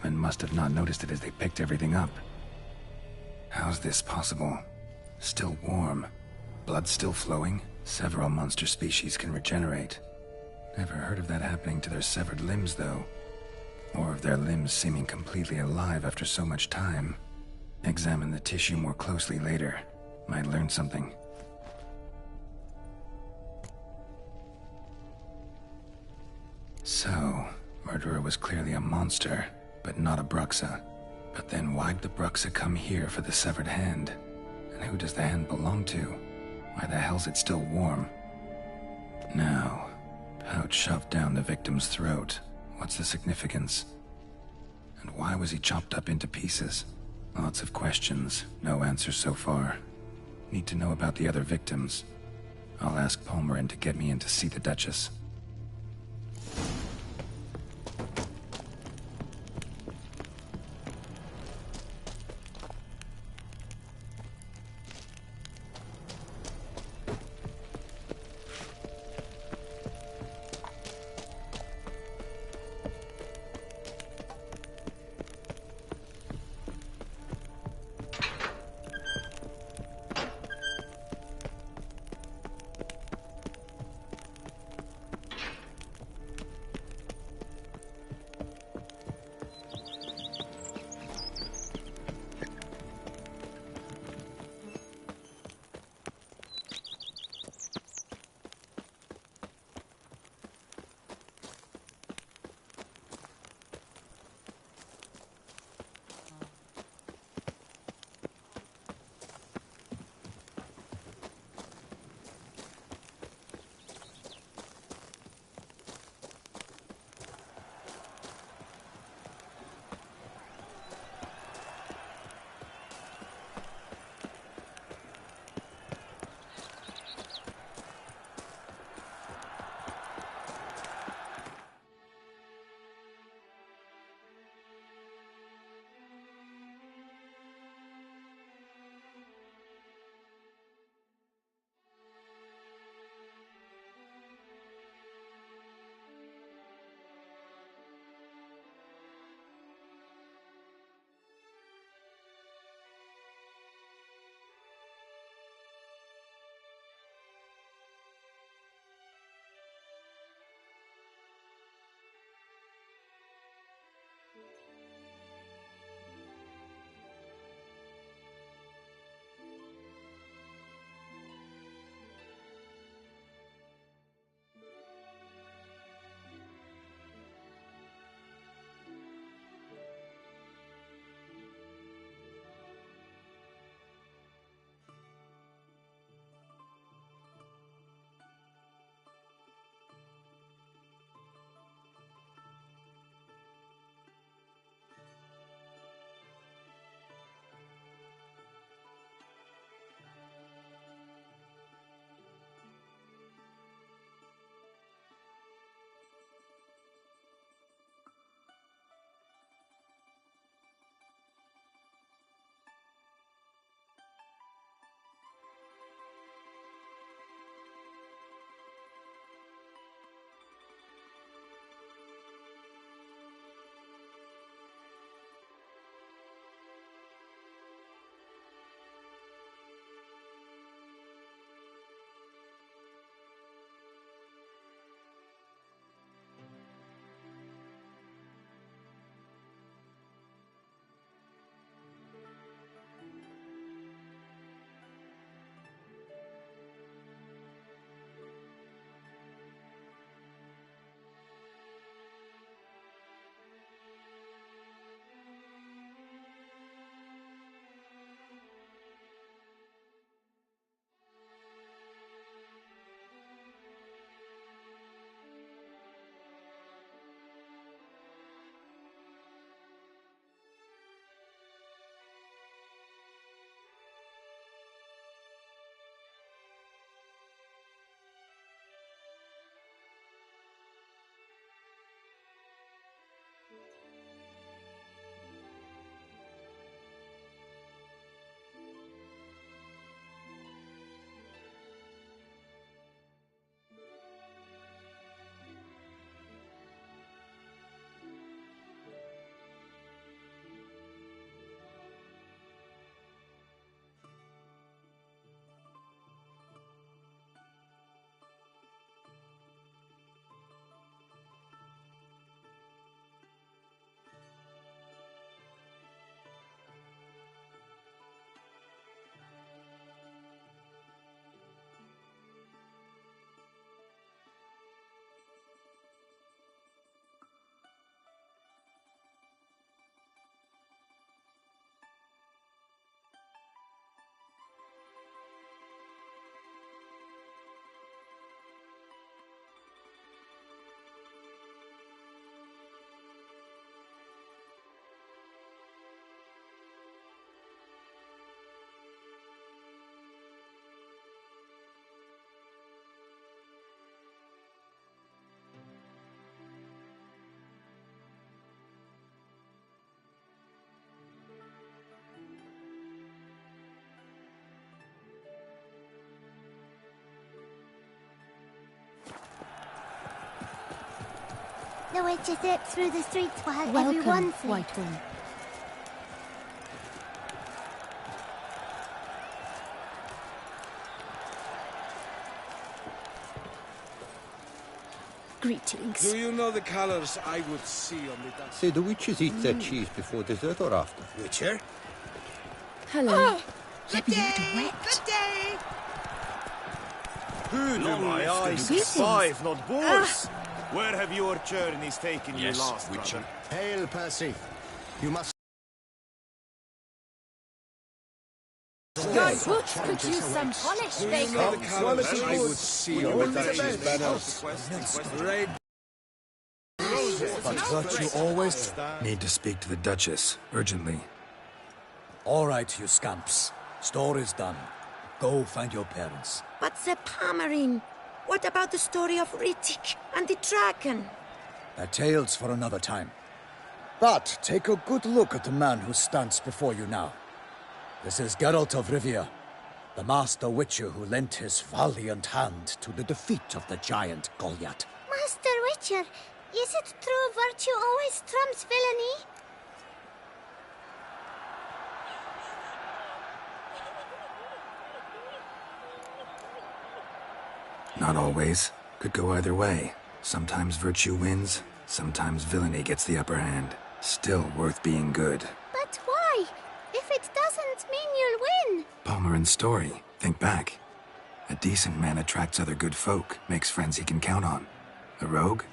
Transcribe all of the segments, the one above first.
Earthmen must have not noticed it as they picked everything up. How's this possible? Still warm. Blood still flowing? Several monster species can regenerate. Never heard of that happening to their severed limbs, though. Or of their limbs seeming completely alive after so much time. Examine the tissue more closely later. Might learn something. So, Murderer was clearly a monster, but not a Bruxa. But then why'd the Bruxa come here for the severed hand? And who does the hand belong to? Why the hell's it still warm? Now, pouch shoved down the victim's throat. What's the significance? And why was he chopped up into pieces? Lots of questions, no answers so far. Need to know about the other victims. I'll ask Palmerin to get me in to see the Duchess. the witches zip through the streets while Welcome, everyone's sleeps. Whitehorn. Greetings. Do you know the colors I would see on the dance? Say, do witches eat their cheese before dessert or after? Witcher? Hello. Good Maybe day! you're wet. Good day! Who do my eyes Greetings. five, not boars? Where have your journeys taken you last, Witcher. brother? Hail, Percy. You must... Your boots could use some polish, Do you Bacon. know the colors I would see on the Duchess' banners? Red But virtue always... Need to speak to the Duchess, urgently. All right, you scamps. Story's done. Go find your parents. But the Palmerine, what about the story of Rittik and the dragon? They're tales for another time. But take a good look at the man who stands before you now. This is Geralt of Rivia, the master witcher who lent his valiant hand to the defeat of the giant Goliath. Master Witcher, is it true virtue always trumps villainy? Not always. Could go either way. Sometimes virtue wins, sometimes villainy gets the upper hand. Still worth being good. But why? If it doesn't mean you'll win. Palmerin's story. Think back. A decent man attracts other good folk, makes friends he can count on. A rogue?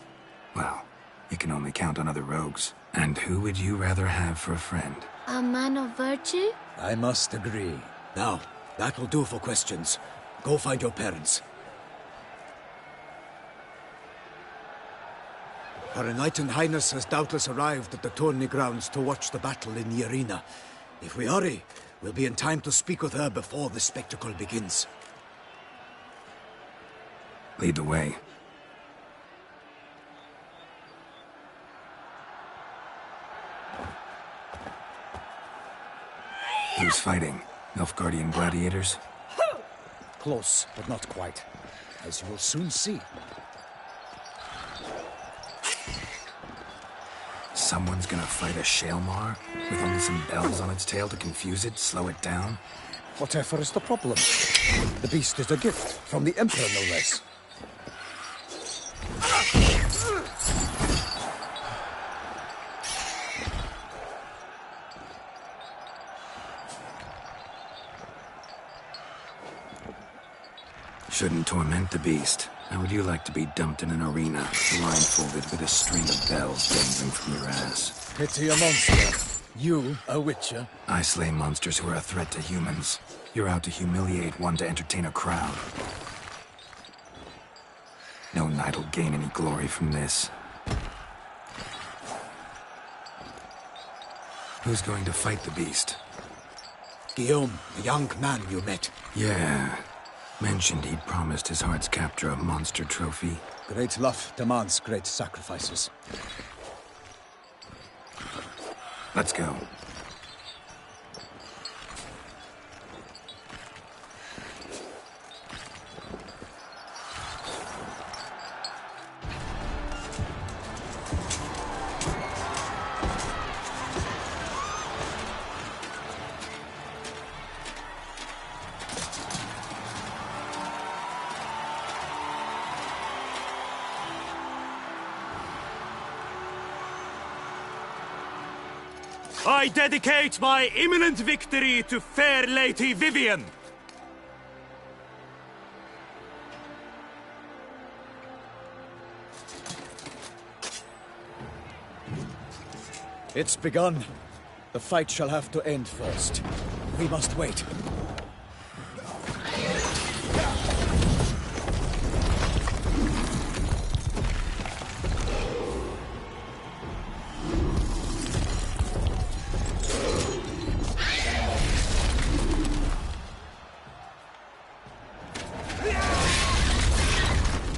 Well, he can only count on other rogues. And who would you rather have for a friend? A man of virtue? I must agree. Now, that will do for questions. Go find your parents. Her Knighten Highness has doubtless arrived at the tourney grounds to watch the battle in the arena. If we hurry, we'll be in time to speak with her before the spectacle begins. Lead the way. Who's fighting? Nilfgaardian gladiators? Close, but not quite. As you will soon see. Someone's gonna fight a Shaelmar? With only some bells on its tail to confuse it, slow it down? Whatever is the problem? The beast is a gift from the Emperor, no less. Shouldn't torment the beast. How would you like to be dumped in an arena, blindfolded with a string of bells dangling from your ass? Pity a monster. You, a witcher. I slay monsters who are a threat to humans. You're out to humiliate one to entertain a crowd. No knight will gain any glory from this. Who's going to fight the beast? Guillaume, the young man you met. Yeah. Mentioned he'd promised his heart's captor a monster trophy. Great love demands great sacrifices. Let's go. I dedicate my imminent victory to fair Lady Vivian. It's begun. The fight shall have to end first. We must wait.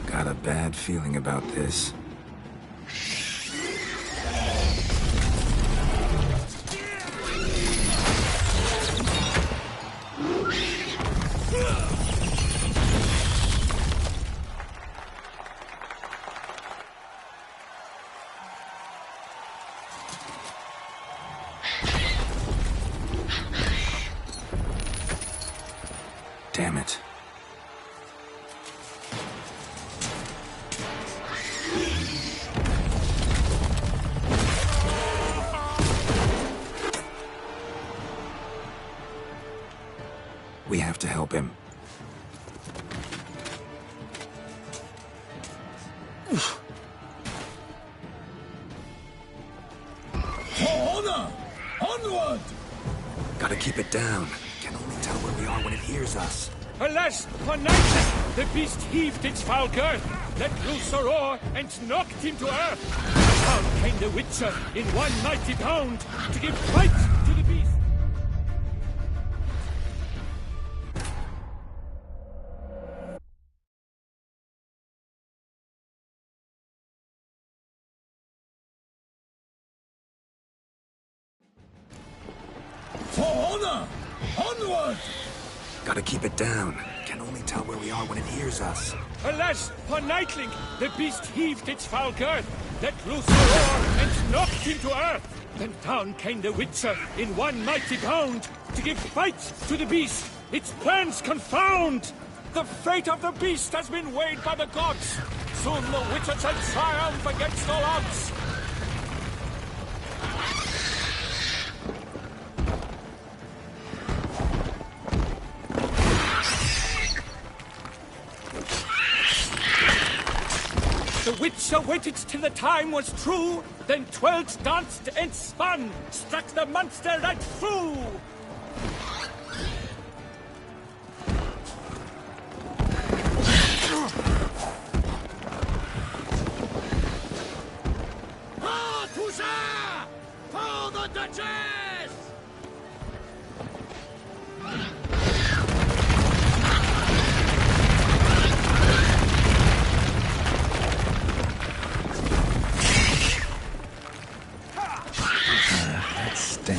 Got a bad feeling about this. Damn it. We have to help him. For honor! Onward! Gotta keep it down. Can only tell where we are when it hears us. Alas, for night, the beast heaved its foul girth, let loose a roar, and knocked him to earth. Down came the Witcher in one mighty bound to give fight to the beast. For honor! Onward! Gotta keep it down. Can only tell where we are when it hears us. Alas, for Nightling, the beast heaved its foul girth, let loose a roar, and knocked him to earth. Then down came the Witcher in one mighty bound to give fight to the beast, its plans confound. The fate of the beast has been weighed by the gods. Soon the Witcher shall triumph against all odds. The Witcher waited till the time was true, then twirled, danced, and spun, struck the monster right through. Ah, Toussaint! For the Duchess!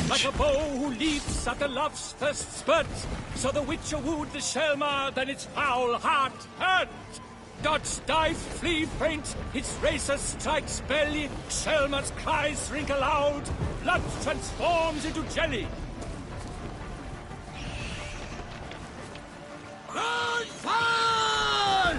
Like a bow who leaps at the love's first spurt, so the Witcher wooed the Selma, then its foul heart hurt. Dodge, dive, flee, faint, its racer strikes belly, Selma's cries ring aloud, blood transforms into jelly. Run, fall!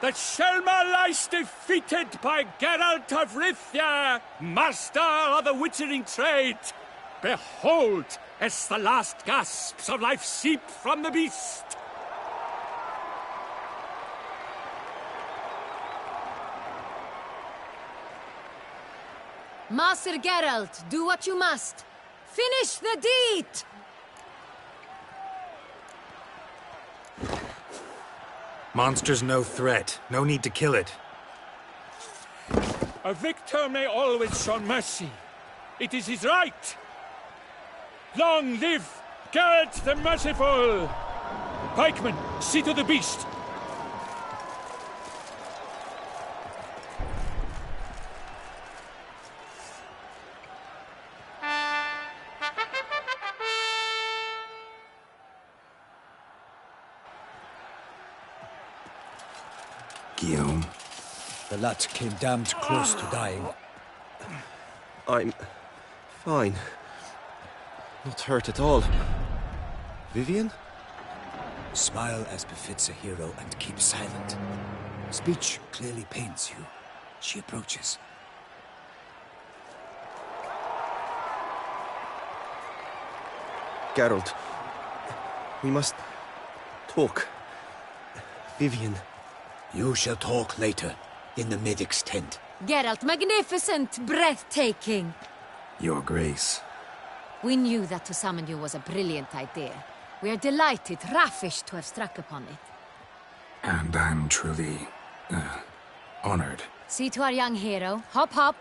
The Selma lies defeated by Geralt of Rivia, master of the witchering trade. Behold, as the last gasps of life seep from the beast. Master Geralt, do what you must. Finish the deed! Monster's no threat. No need to kill it. A victor may always show mercy. It is his right. Long live Geralt the Merciful! Pikeman, see to the beast. Guillaume. The lad came damned close to dying. I'm fine. Not hurt at all. Vivian? Smile as befits a hero and keep silent. Speech clearly pains you. She approaches. Geralt. We must talk. Vivian. You shall talk later, in the medic's tent. Geralt, magnificent, breathtaking. Your Grace. We knew that to summon you was a brilliant idea. We are delighted, ravished to have struck upon it. And I'm truly, honored. See to our young hero. Hop, hop.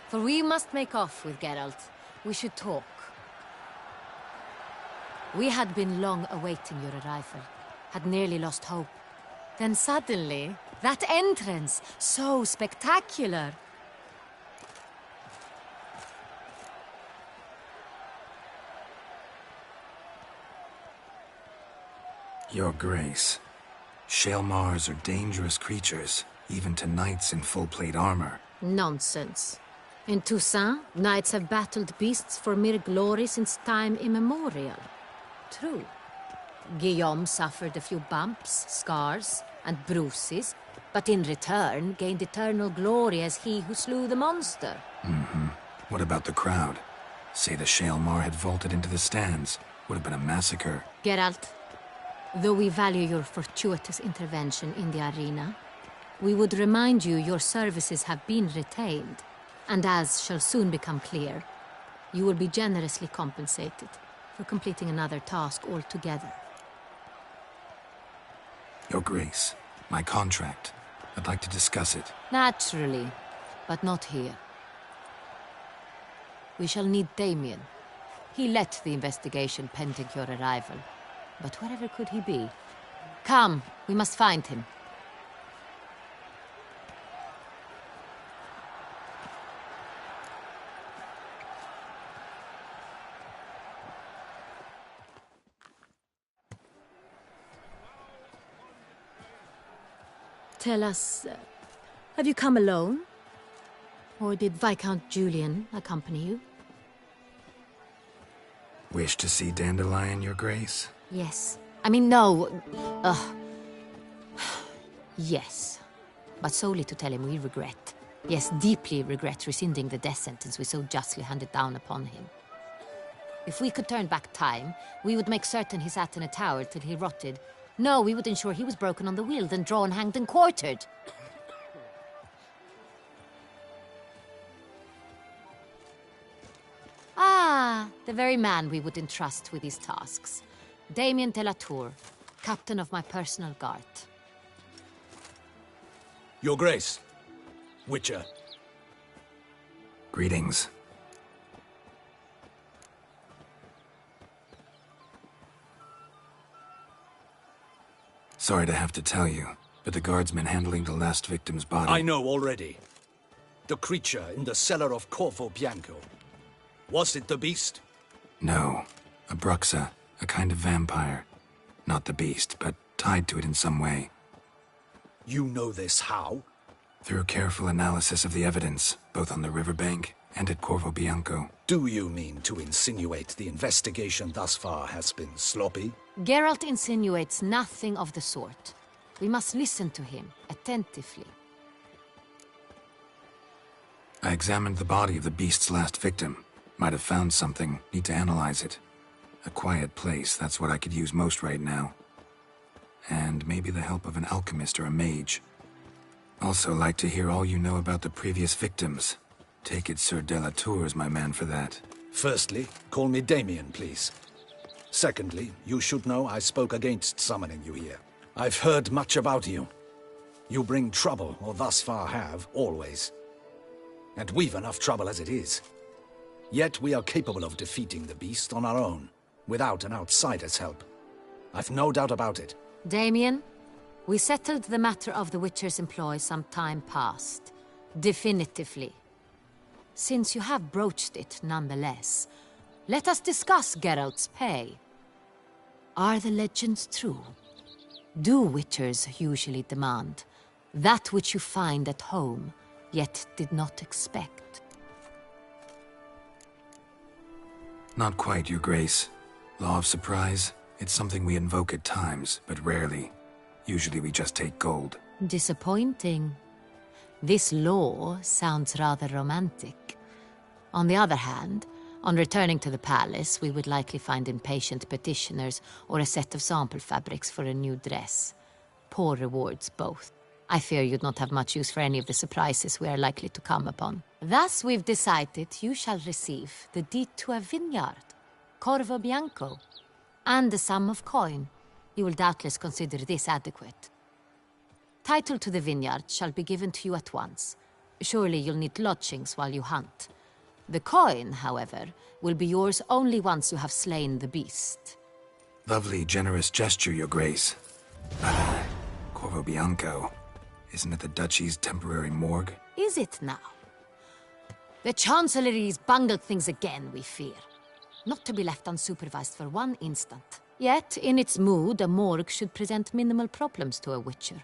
For we must make off with Geralt. We should talk. We had been long awaiting your arrival, had nearly lost hope. Then suddenly, that entrance, so spectacular. Your Grace, Shaelmars are dangerous creatures, even to knights in full-plate armor. Nonsense. In Toussaint, knights have battled beasts for mere glory since time immemorial. True. Guillaume suffered a few bumps, scars, and bruises, but in return gained eternal glory as he who slew the monster. What about the crowd? Say the Shaelmar had vaulted into the stands. Would have been a massacre. Geralt, though we value your fortuitous intervention in the arena, we would remind you your services have been retained, and as shall soon become clear, you will be generously compensated for completing another task altogether. Your Grace, my contract. I'd like to discuss it. Naturally, but not here. We shall need Damien. He led the investigation pending your arrival. But wherever could he be? Come, we must find him. Tell us, have you come alone? Or did Viscount Julian accompany you? Wish to see Dandelion, Your Grace? Yes. I mean, no. Yes. But solely to tell him we regret. Yes, deeply regret rescinding the death sentence we so justly handed down upon him. If we could turn back time, we would make certain he sat in a tower till he rotted. No, we would ensure he was broken on the wheel, then drawn, hanged, and quartered. Ah, the very man we would entrust with these tasks. Damien de la Tour, captain of my personal guard. Your Grace, Witcher. Greetings. Sorry to have to tell you, but the guardsman handling the last victim's body... I know already. The creature in the cellar of Corvo Bianco. Was it the beast? No. A Bruxa, a kind of vampire. Not the beast, but tied to it in some way. You know this how? Through careful analysis of the evidence, both on the riverbank and at Corvo Bianco. Do you mean to insinuate the investigation thus far has been sloppy? Geralt insinuates nothing of the sort. We must listen to him attentively. I examined the body of the beast's last victim. Might have found something. Need to analyze it. A quiet place, that's what I could use most right now. And maybe the help of an alchemist or a mage. Also like to hear all you know about the previous victims. Take it Sir de la Tour is my man for that. Firstly, call me Damien, please. Secondly, you should know I spoke against summoning you here. I've heard much about you. You bring trouble, or thus far have, always. And we've enough trouble as it is. Yet we are capable of defeating the beast on our own, without an outsider's help. I've no doubt about it. Damien, we settled the matter of the Witcher's employ some time past. Definitively. Since you have broached it nonetheless, let us discuss Geralt's pay. Are the legends true? Do Witchers usually demand that which you find at home, yet did not expect? Not quite, Your Grace. Law of surprise, it's something we invoke at times, but rarely. Usually we just take gold. Disappointing. This law sounds rather romantic. On the other hand, on returning to the palace, we would likely find impatient petitioners or a set of sample fabrics for a new dress. Poor rewards, both. I fear you'd not have much use for any of the surprises we are likely to come upon. Thus, we've decided you shall receive the deed to a vineyard, Corvo Bianco, and a sum of coin. You will doubtless consider this adequate. Title to the vineyard shall be given to you at once. Surely you'll need lodgings while you hunt. The coin, however, will be yours only once you have slain the beast. Lovely, generous gesture, Your Grace. Corvo Bianco. Isn't it the Duchy's temporary morgue? Is it now? The Chancellery's bungled things again, we fear. Not to be left unsupervised for one instant. Yet, in its mood, a morgue should present minimal problems to a Witcher.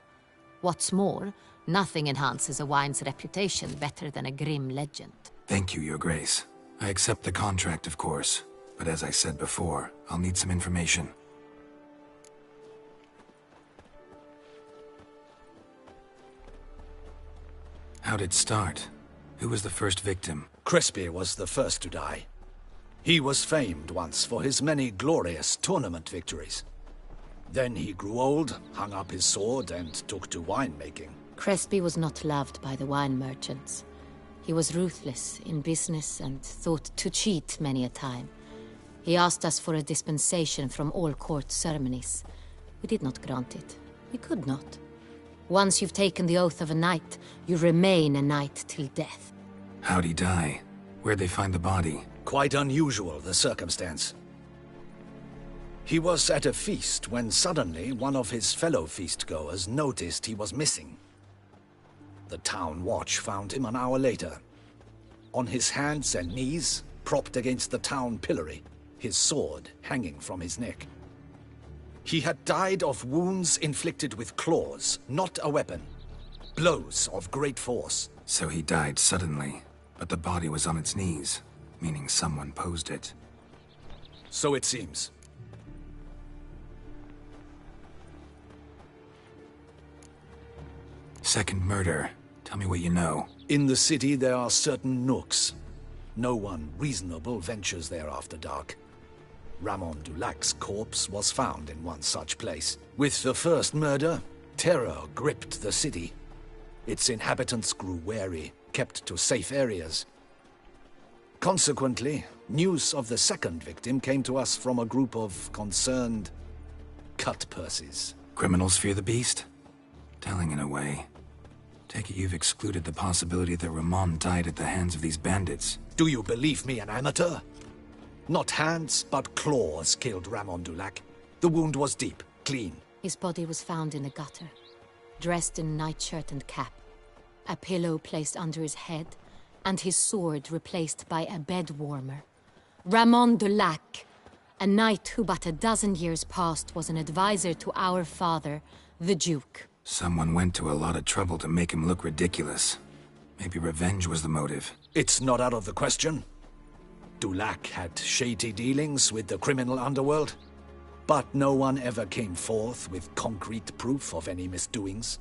What's more, nothing enhances a wine's reputation better than a grim legend. Thank you, Your Grace. I accept the contract, of course. But as I said before, I'll need some information. How'd it start? Who was the first victim? Crespi was the first to die. He was famed once for his many glorious tournament victories. Then he grew old, hung up his sword, and took to winemaking. Crespi was not loved by the wine merchants. He was ruthless in business and thought to cheat many a time. He asked us for a dispensation from all court ceremonies. We did not grant it. We could not. Once you've taken the oath of a knight, you remain a knight till death. How'd he die? Where'd they find the body? Quite unusual, the circumstance. He was at a feast when suddenly one of his fellow feastgoers noticed he was missing. The town watch found him an hour later. On his hands and knees, propped against the town pillory, his sword hanging from his neck. He had died of wounds inflicted with claws, not a weapon. Blows of great force. So he died suddenly, but the body was on its knees, meaning someone posed it. So it seems. Second murder. Tell me what you know. In the city there are certain nooks. No one reasonable ventures there after dark. Ramon Dulac's corpse was found in one such place. With the first murder, terror gripped the city. Its inhabitants grew wary, kept to safe areas. Consequently, news of the second victim came to us from a group of concerned cut-purses. Criminals fear the beast? Telling in a way. Take it you've excluded the possibility that Ramon died at the hands of these bandits. Do you believe me an amateur? Not hands, but claws killed Ramon Dulac. The wound was deep, clean. His body was found in a gutter, dressed in nightshirt and cap, a pillow placed under his head, and his sword replaced by a bed warmer. Ramon Dulac, a knight who but a dozen years past was an advisor to our father, the Duke. Someone went to a lot of trouble to make him look ridiculous. Maybe revenge was the motive. It's not out of the question. Dulac had shady dealings with the criminal underworld, but no one ever came forth with concrete proof of any misdoings.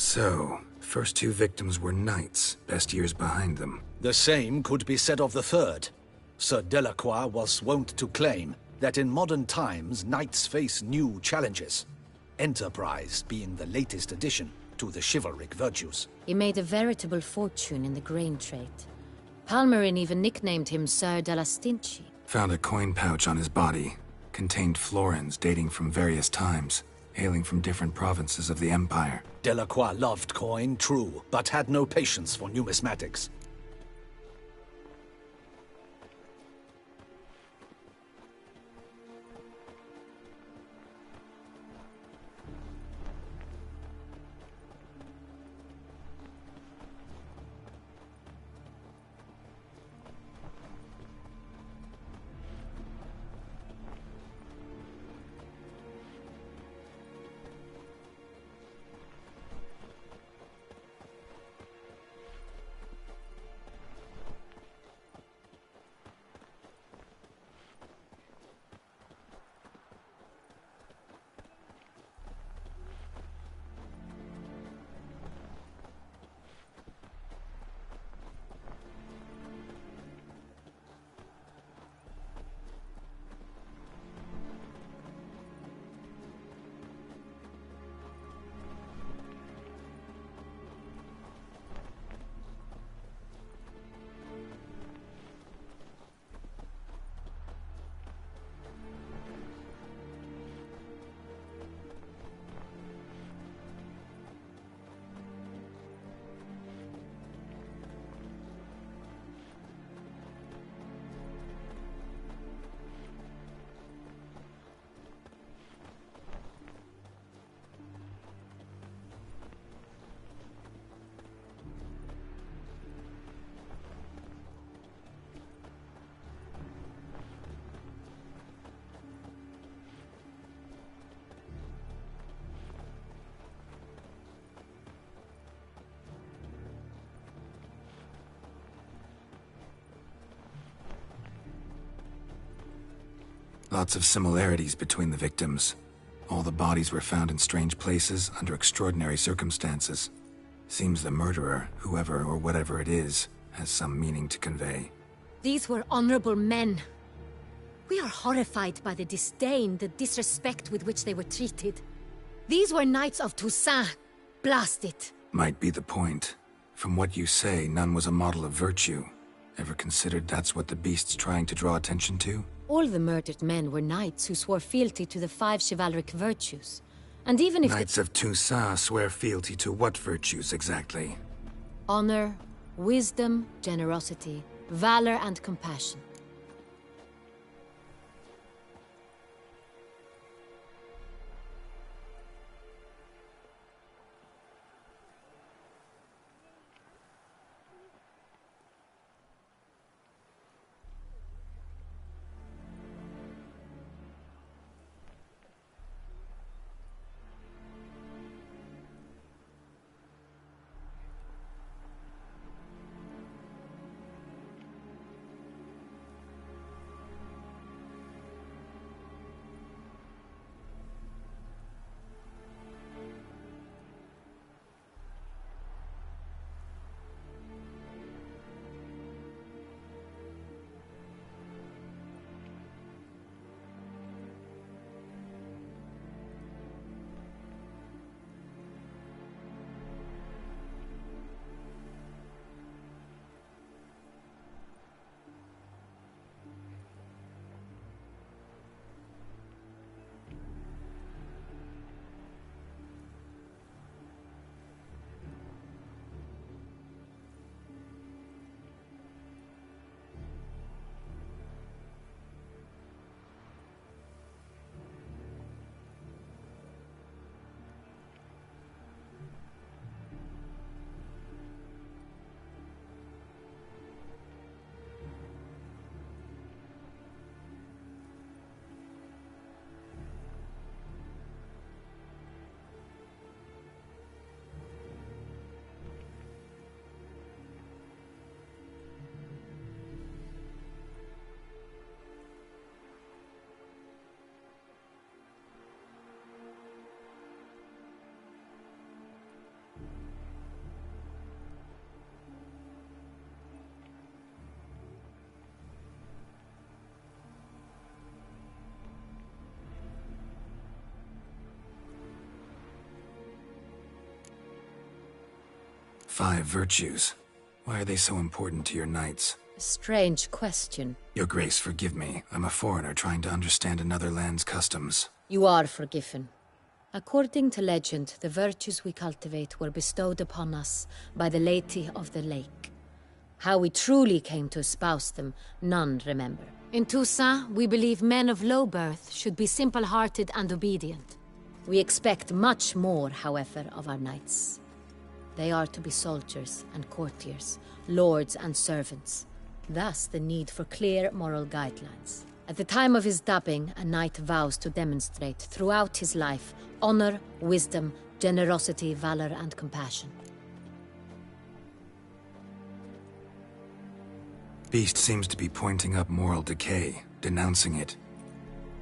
So, first two victims were knights, best years behind them. The same could be said of the third. Sir Delacroix was wont to claim that in modern times knights face new challenges, enterprise being the latest addition to the chivalric virtues. He made a veritable fortune in the grain trade. Palmerin even nicknamed him Sir de la Stinchi. Found a coin pouch on his body. Contained florins dating from various times, hailing from different provinces of the Empire. Delacroix loved coin, true, but had no patience for numismatics. Lots of similarities between the victims. All the bodies were found in strange places under extraordinary circumstances. Seems the murderer, whoever or whatever it is, has some meaning to convey. These were honorable men. We are horrified by the disdain, the disrespect with which they were treated. These were knights of Toussaint. Blast it. Might be the point. From what you say, none was a model of virtue. Ever considered that's what the beast's trying to draw attention to? All the murdered men were knights who swore fealty to the 5 chivalric virtues. And even if Knights of Toussaint swear fealty to what virtues exactly? honor, wisdom, generosity, valor, and compassion. 5 virtues. Why are they so important to your knights? Strange question. Your Grace, forgive me. I'm a foreigner trying to understand another land's customs. You are forgiven. According to legend, the virtues we cultivate were bestowed upon us by the Lady of the Lake. How we truly came to espouse them, none remember. In Toussaint, we believe men of low birth should be simple-hearted and obedient. We expect much more, however, of our knights. They are to be soldiers and courtiers, lords and servants. Thus, the need for clear moral guidelines. At the time of his dubbing, a knight vows to demonstrate throughout his life honor, wisdom, generosity, valor, and compassion. Beast seems to be pointing up moral decay, denouncing it.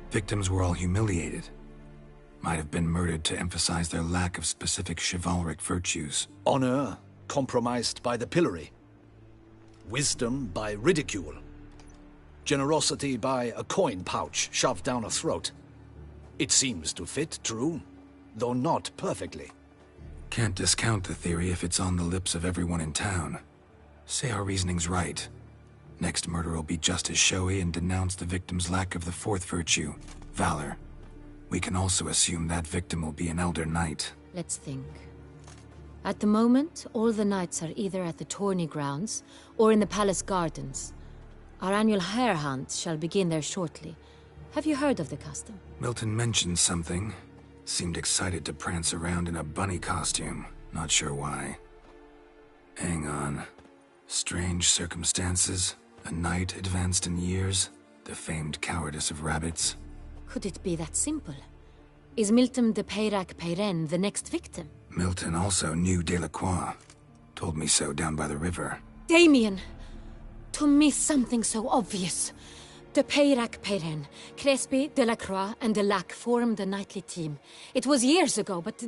Victims were all humiliated. Might have been murdered to emphasize their lack of specific chivalric virtues. Honor compromised by the pillory. Wisdom by ridicule. Generosity by a coin pouch shoved down a throat. It seems to fit, true, though not perfectly. Can't discount the theory if it's on the lips of everyone in town. Say our reasoning's right. Next murder will be just as showy and denounce the victim's lack of the 4th virtue, valor. We can also assume that victim will be an elder knight. Let's think. At the moment, all the knights are either at the tourney grounds or in the palace gardens. Our annual hare hunt shall begin there shortly. Have you heard of the custom? Milton mentioned something. Seemed excited to prance around in a bunny costume. Not sure why. Hang on. Strange circumstances. A knight advanced in years. The famed cowardice of rabbits. Could it be that simple? Is Milton de Peyrac-Peyren the next victim? Milton also knew Delacroix. Told me so down by the river. Damien! To miss something so obvious. De Peyrac-Peyren, Crespi, Delacroix, and Delac formed a knightly team. It was years ago, but...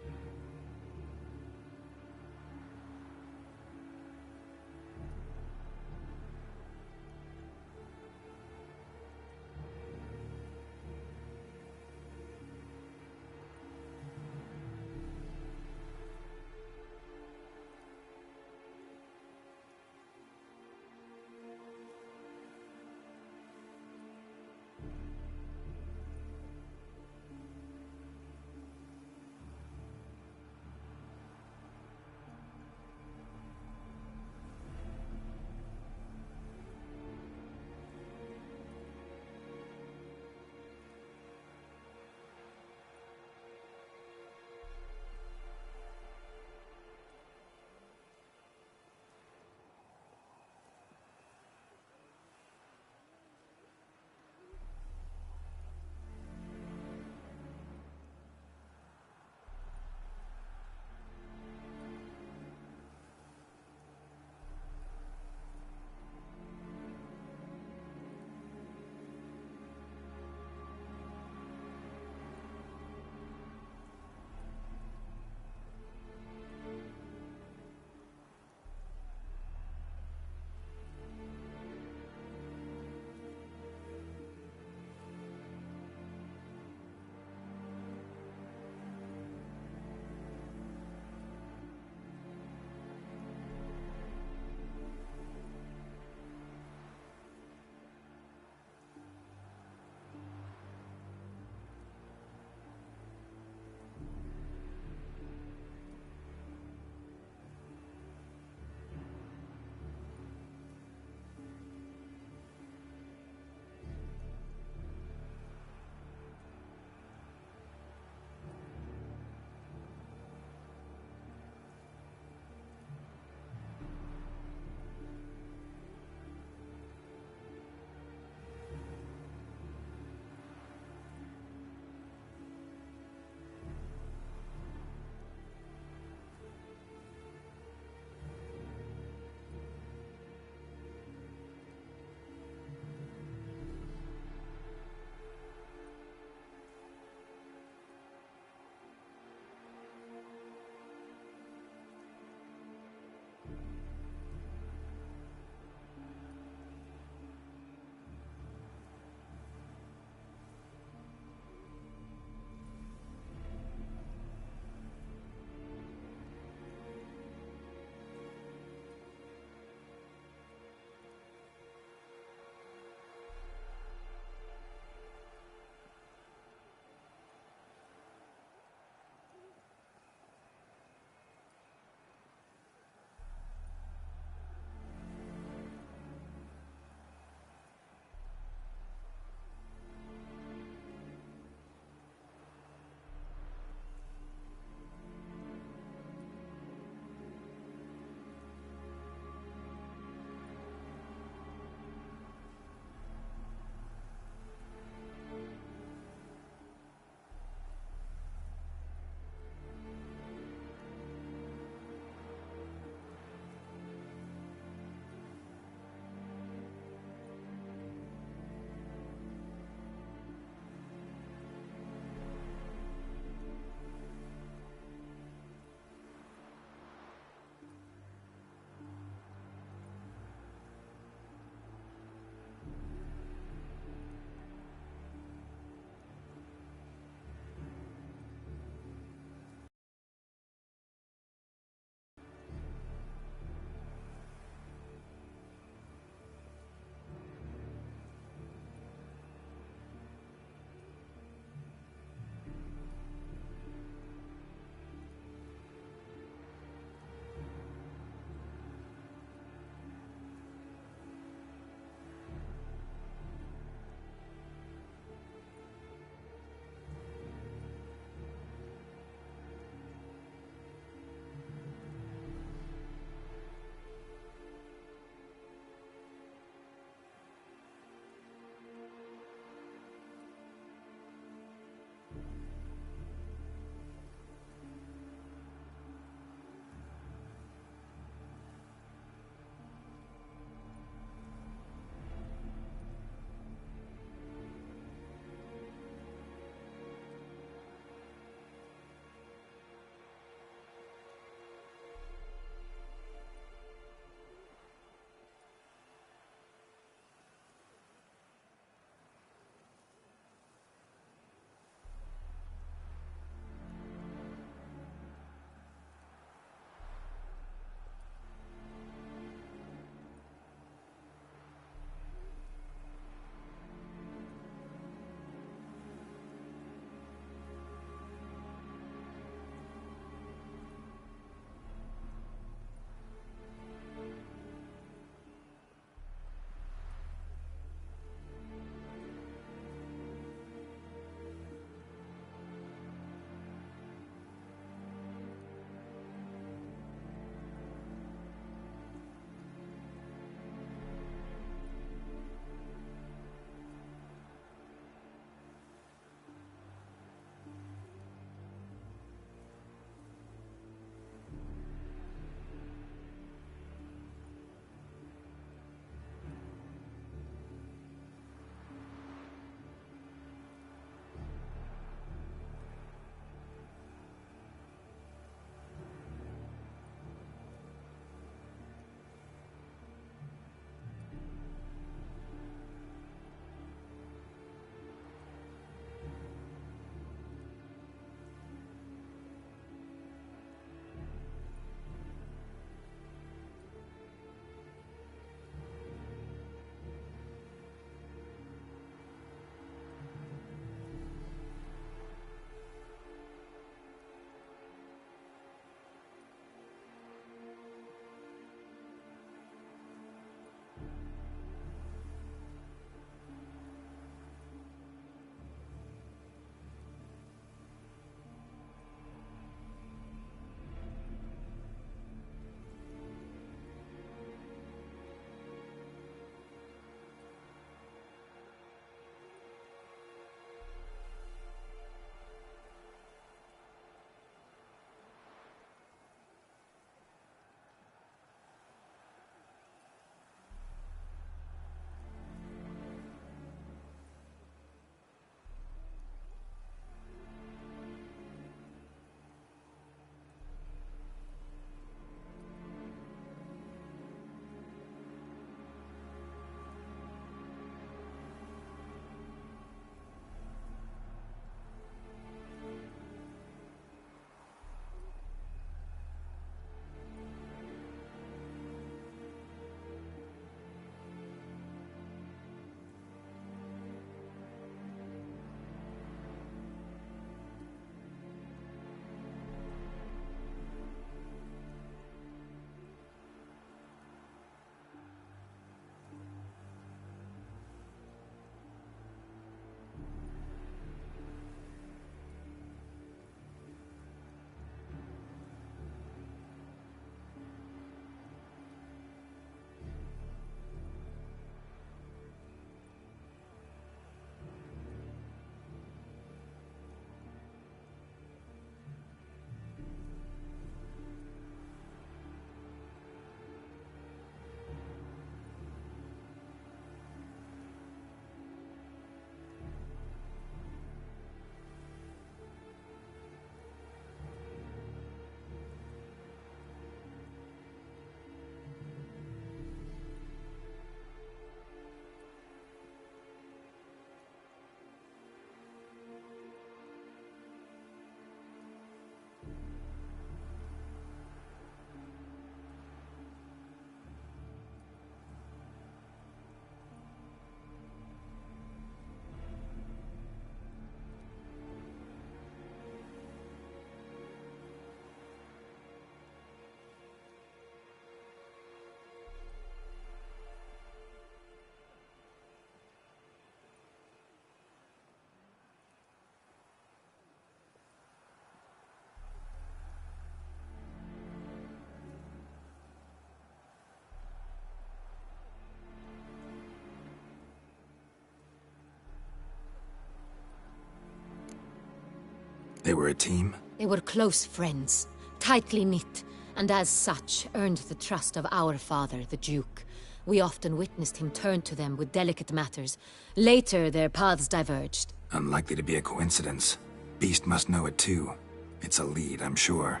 They were a team? They were close friends, tightly knit, and as such earned the trust of our father, the Duke. We often witnessed him turn to them with delicate matters. Later, their paths diverged. Unlikely to be a coincidence. Beast must know it too. It's a lead, I'm sure.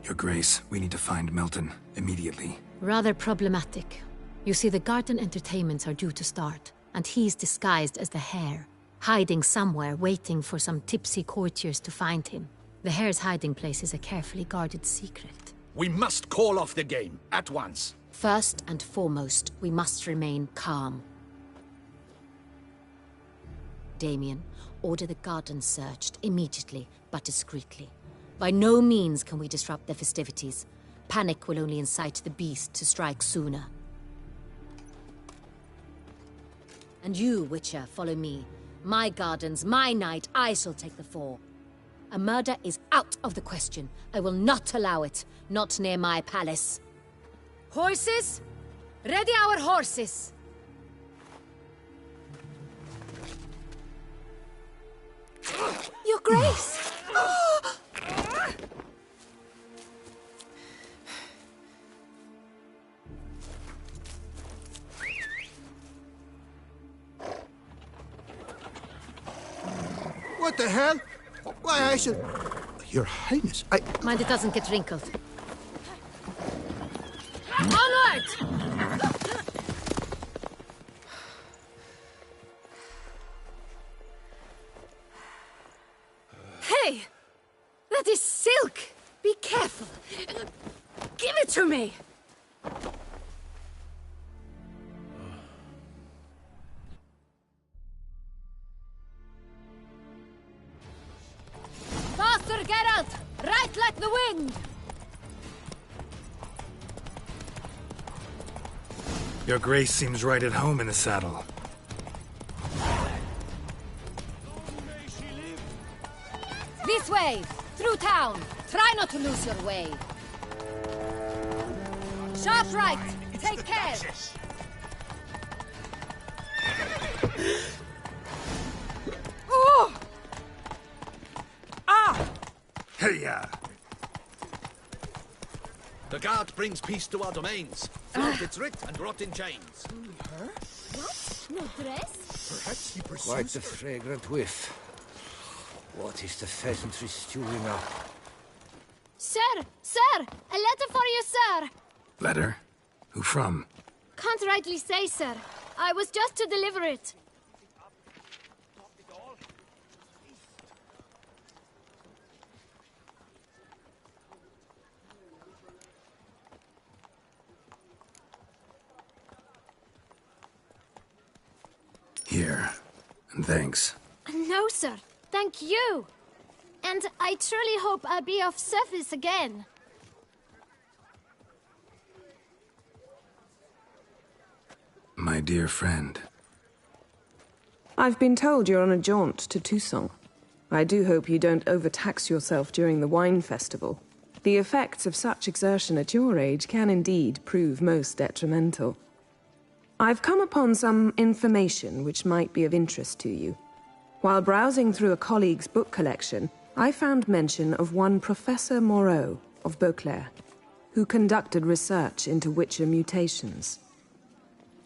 Your Grace, we need to find Milton, immediately. Rather problematic. You see, the garden entertainments are due to start, and he's disguised as the Hare, hiding somewhere, waiting for some tipsy courtiers to find him. The Hare's hiding place is a carefully guarded secret. We must call off the game, at once. First and foremost, we must remain calm. Damien, order the garden searched immediately, but discreetly. By no means can we disrupt the festivities. Panic will only incite the beast to strike sooner. And you, Witcher, follow me. My gardens, my night, I shall take the fall. A murder is out of the question. I will not allow it. Not near my palace. Horses? Ready our horses! Your Grace! What the hell? Why, I should... Your Highness, I... Mind it doesn't get wrinkled. Onward! Hey! That is silk! Be careful! Give it to me! Faster, Geralt! Right like the wind! Your Grace seems right at home in the saddle. This way! Through town! Try not to lose your way! Sharp right! Take care! Oh! Ah! Hey-ya! The guard brings peace to our domains. Flout its writ and rot in chains. What? No dress? Perhaps he pursues... Quite the fragrant whiff. What is the pheasantry stewing up? Sir! Sir! A letter for you, sir! Letter? Who from? Can't rightly say, sir. I was just to deliver it. Here. And thanks. No, sir. Thank you. And I truly hope I'll be of service again. My dear friend. I've been told you're on a jaunt to Toussaint. I do hope you don't overtax yourself during the wine festival. The effects of such exertion at your age can indeed prove most detrimental. I've come upon some information which might be of interest to you. While browsing through a colleague's book collection, I found mention of one Professor Moreau of Beauclair, who conducted research into Witcher mutations.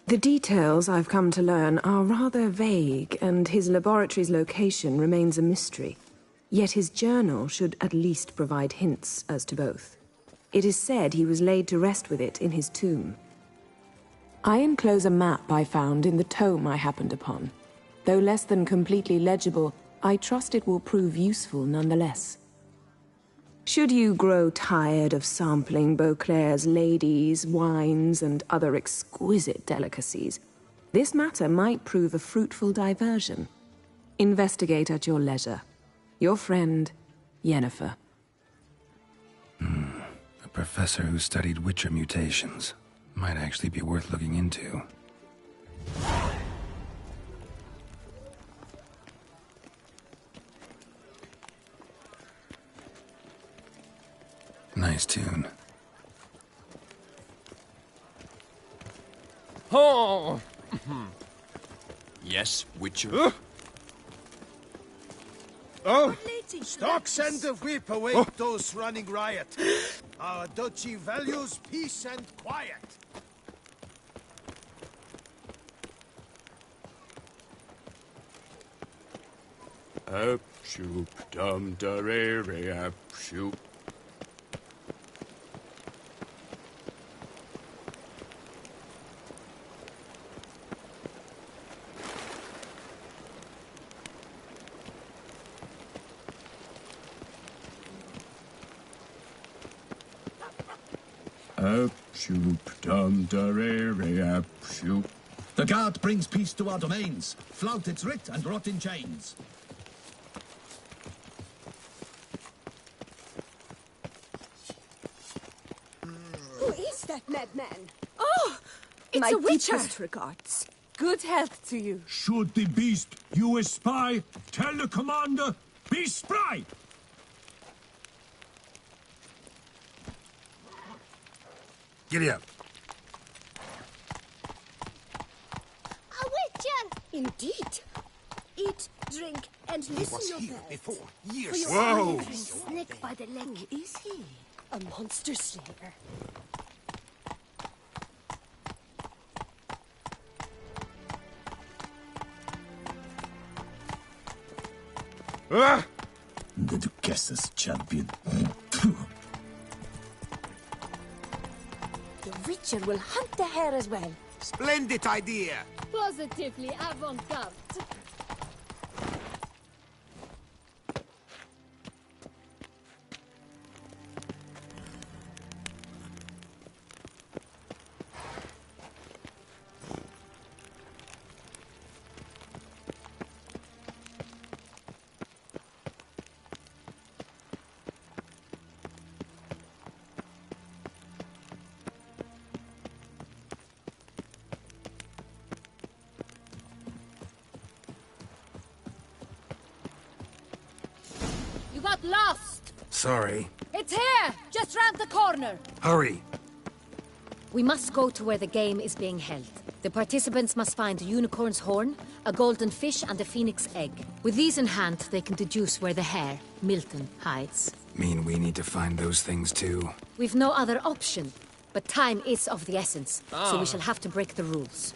The details I've come to learn are rather vague, and his laboratory's location remains a mystery. Yet his journal should at least provide hints as to both. It is said he was laid to rest with it in his tomb. I enclose a map I found in the tome I happened upon. Though less than completely legible, I trust it will prove useful nonetheless. Should you grow tired of sampling Beauclair's ladies, wines, and other exquisite delicacies, this matter might prove a fruitful diversion. Investigate at your leisure. Your friend, Yennefer. A professor who studied Witcher mutations. Might actually be worth looking into. Nice tune. Oh! Yes, Witcher. Oh! Stock send the whip away those running riot. Our duchy values peace and quiet. Up, shoop, dum, da, re, re, up, shoop. Up, shoop, dum, da, re, re, up, shoop. The guard brings peace to our domains. Flout its writ and rot in chains. Who is that madman? Oh, it's a witcher. deepest regards. Good health to you. Should the beast you espy, tell the commander, be spry! Giddy up. A witcher! Indeed. Eat, drink, and listen your best. Before, For years. your Whoa! Snake by the leg. Who is he? A monster slayer. Ah! The Duchess's champion. The witcher will hunt the hare as well. Splendid idea. Positively avant-garde. You got lost! Sorry. It's here! Just round the corner! Hurry. We must go to where the game is being held. The participants must find a unicorn's horn, a golden fish, and a phoenix egg. With these in hand, they can deduce where the hare, Milton, hides. Mean we need to find those things too? We've no other option, but time is of the essence, so we shall have to break the rules.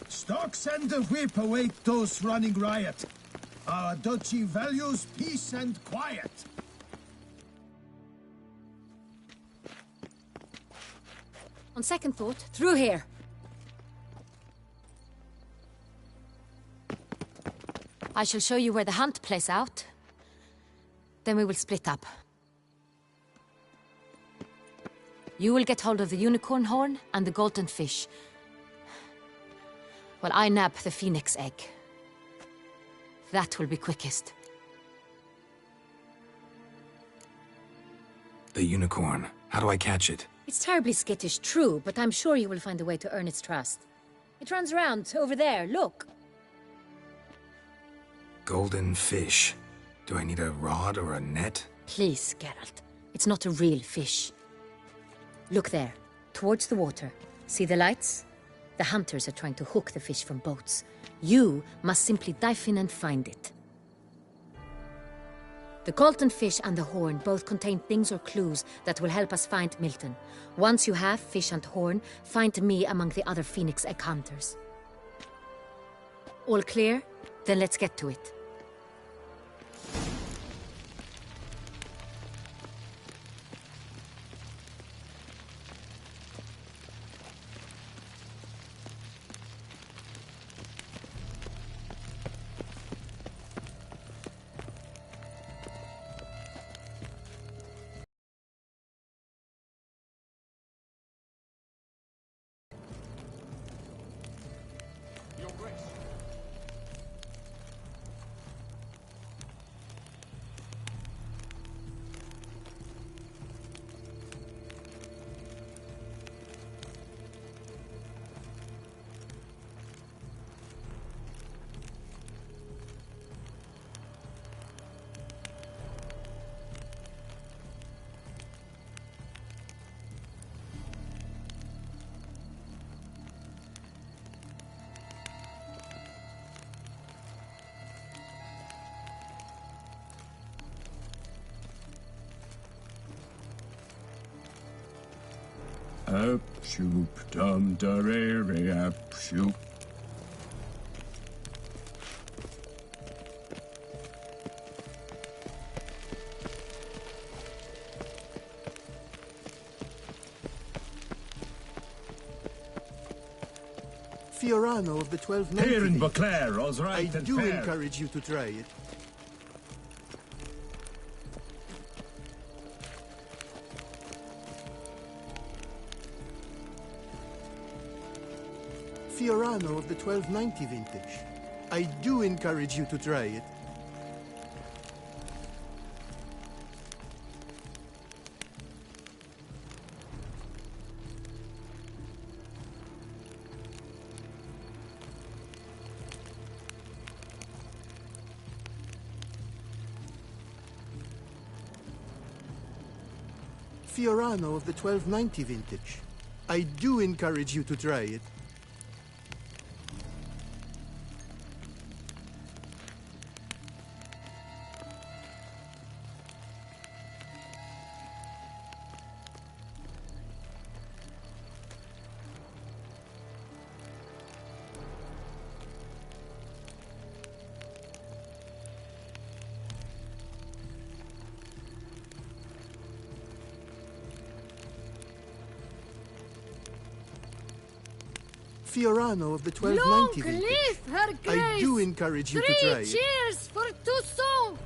Stock send the whip await those running riot. Our duchy values peace and quiet. On second thought, through here. I shall show you where the hunt plays out. Then we will split up. You will get hold of the unicorn horn and the golden fish. While I nab the phoenix egg. That will be quickest. The unicorn. How do I catch it? It's terribly skittish, true, but I'm sure you will find a way to earn its trust. It runs around over there, look. Golden fish. Do I need a rod or a net? Please, Geralt. It's not a real fish. Look there, towards the water. See the lights? The hunters are trying to hook the fish from boats. You must simply dive in and find it. The golden fish and the horn both contain things or clues that will help us find Milton. Once you have fish and horn, find me among the other phoenix egg hunters. All clear? Then let's get to it. Hap shoop dum darere hap shoop. Fiorano of the 1290. Here in Beauclair, all's right I and do fair. encourage you to try it. Fiorano of the 1290 vintage. I do encourage you to try it. Fiorano of the 1290 vintage. I do encourage you to try it. Fiorano of the 1290 Long vintage. live her grace! I do encourage you to try it. Cheers for Toussaint!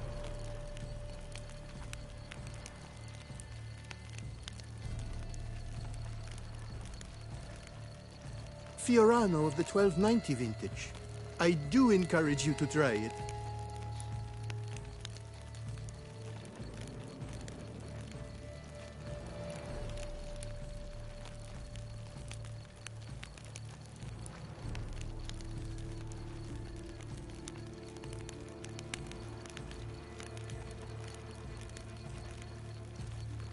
Fiorano of the 1290 vintage. I do encourage you to try it.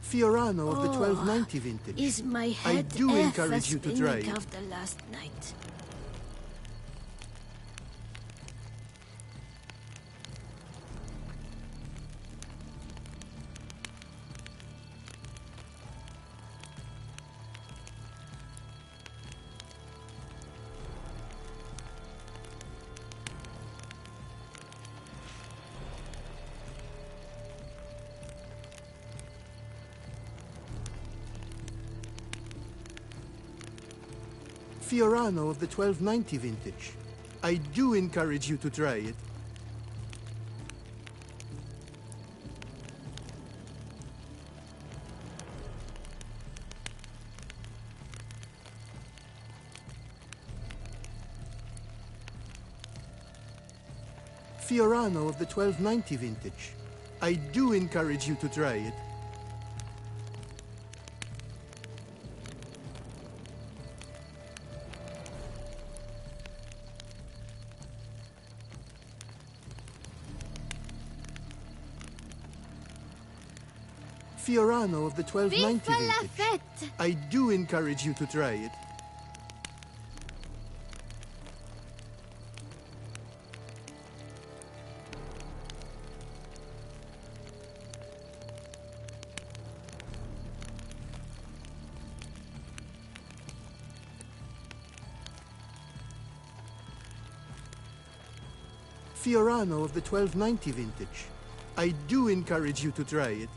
Fiorano of the 1290 vintage. Is my I head do encourage you to try spinning it. after last night? Fiorano of the 1290 vintage. I do encourage you to try it. Fiorano of the 1290 vintage. I do encourage you to try it. Fiorano of the 1290 Vive la vintage. fête! I do encourage you to try it. Fiorano of the 1290 vintage. I do encourage you to try it.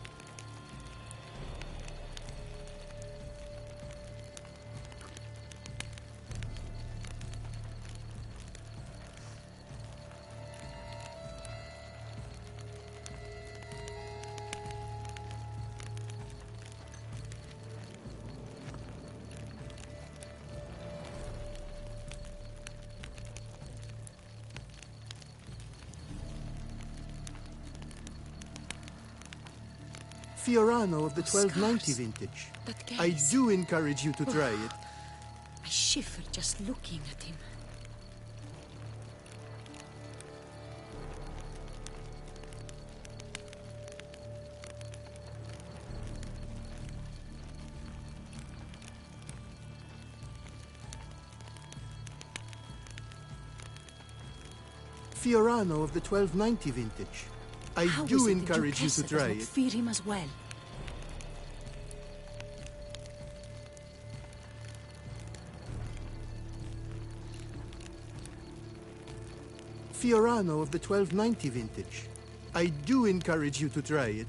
Fiorano of the 1290 vintage. I do encourage you to try it. I shiver just looking at him. Fiorano of the 1290 vintage. I How do is it encourage you to Duchessa try does not it. fear him as well? Fiorano of the 1290 vintage. I do encourage you to try it.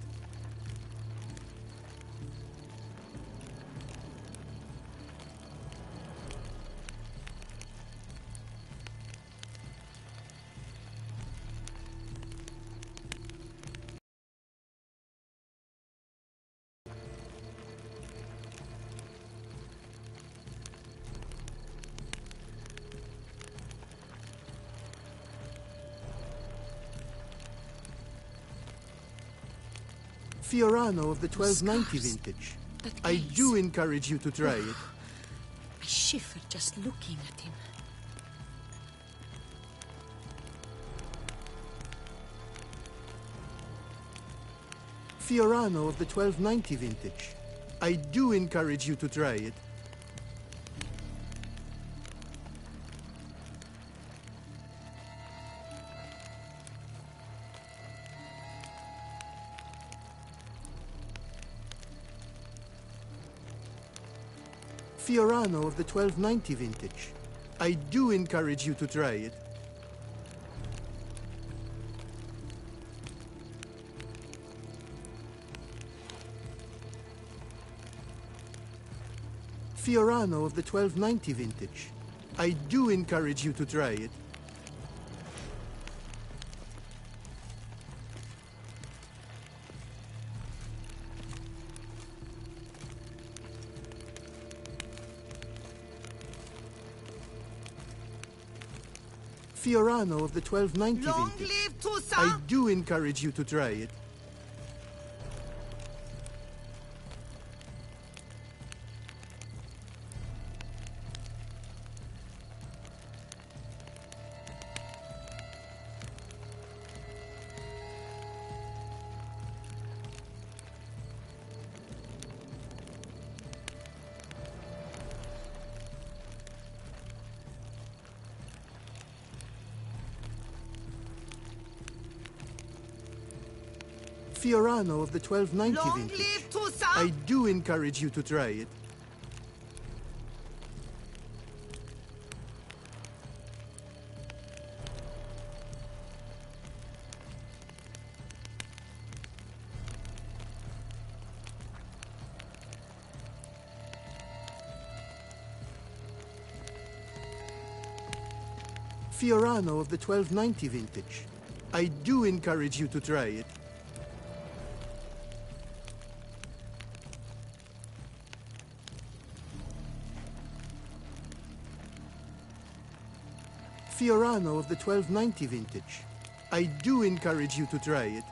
Fiorano of the 1290 vintage. I do encourage you to try it. I shiver just looking at him. Fiorano of the 1290 vintage. I do encourage you to try it. Fiorano of the 1290 vintage. I do encourage you to try it. Fiorano of the 1290 vintage. I do encourage you to try it. Fiorano of the 1290 Long vintage. live Tusa! I do encourage you to try it. Fiorano of the 1290 Long vintage. live Tusa! I do encourage you to try it. Fiorano of the 1290 vintage. I do encourage you to try it. Fiorano of the 1290 vintage. I do encourage you to try it.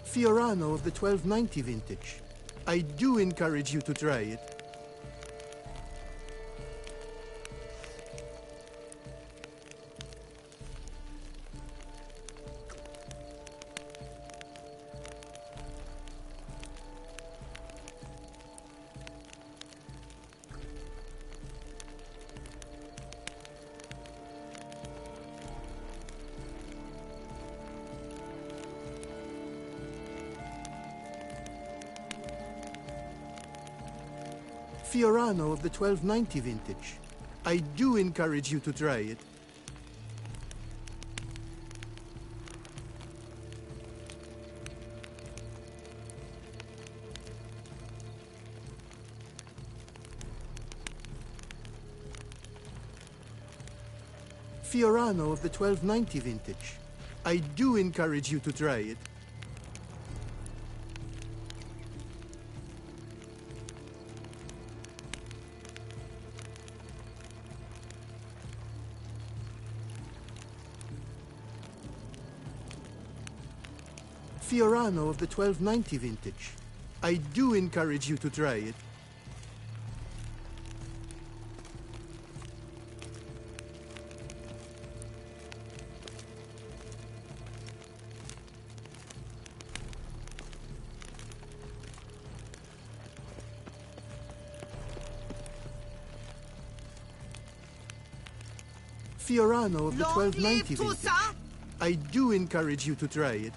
Fiorano of the 1290 vintage. I do encourage you to try it. Fiorano of the 1290 vintage. I do encourage you to try it. Fiorano of the 1290 vintage. I do encourage you to try it. Fiorano of the 1290 vintage. I do encourage you to try it. Fiorano of the 1290 vintage. I do encourage you to try it.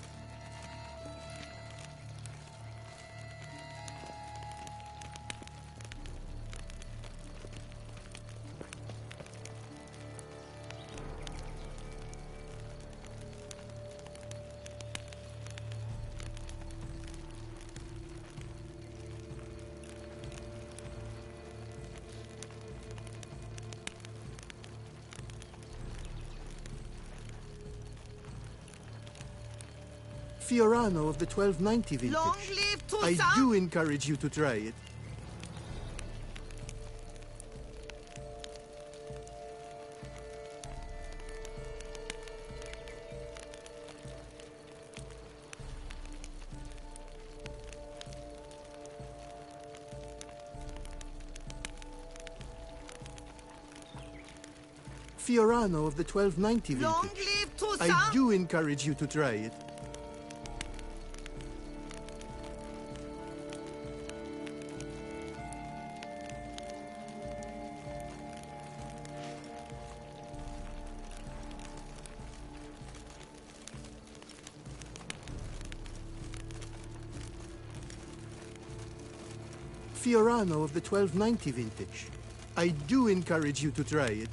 Fiorano of the 1290 vintage. Long live Toussaint! I do encourage you to try it. Fiorano of the 1290 vintage. Long live Toussaint! I do encourage you to try it. Fiorano of the 1290 vintage. I do encourage you to try it.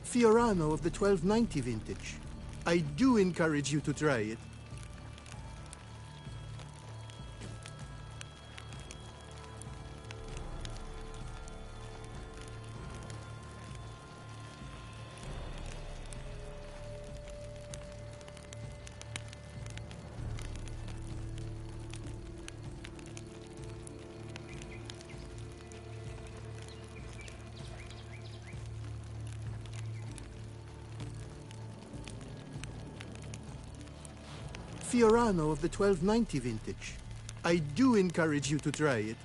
Fiorano of the 1290 vintage. I do encourage you to try it. Fiorano of the 1290 vintage. I do encourage you to try it.